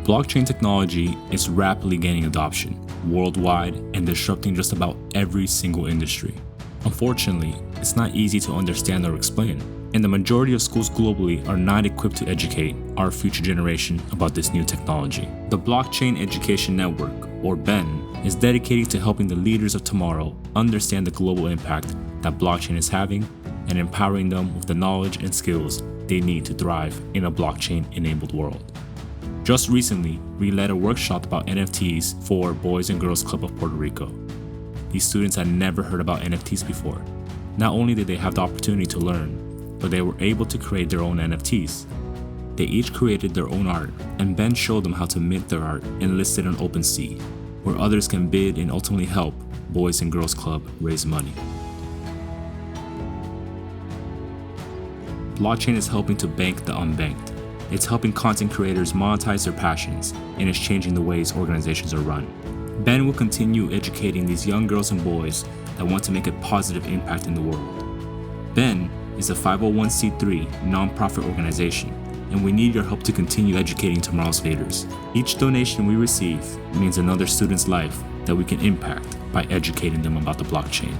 Blockchain technology is rapidly gaining adoption worldwide and disrupting just about every single industry. Unfortunately, it's not easy to understand or explain, and the majority of schools globally are not equipped to educate our future generation about this new technology. The Blockchain Education Network, or BEN, is dedicated to helping the leaders of tomorrow understand the global impact that blockchain is having and empowering them with the knowledge and skills they need to thrive in a blockchain-enabled world. Just recently, we led a workshop about NFTs for Boys and Girls Club of Puerto Rico. These students had never heard about NFTs before. Not only did they have the opportunity to learn, but they were able to create their own NFTs. They each created their own art, and Ben showed them how to mint their art and list it on OpenSea, where others can bid and ultimately help Boys and Girls Club raise money. Blockchain is helping to bank the unbanked. It's helping content creators monetize their passions, and it's changing the ways organizations are run. Ben will continue educating these young girls and boys that want to make a positive impact in the world. Ben is a 501c3 nonprofit organization, and we need your help to continue educating tomorrow's leaders. Each donation we receive means another student's life that we can impact by educating them about the blockchain.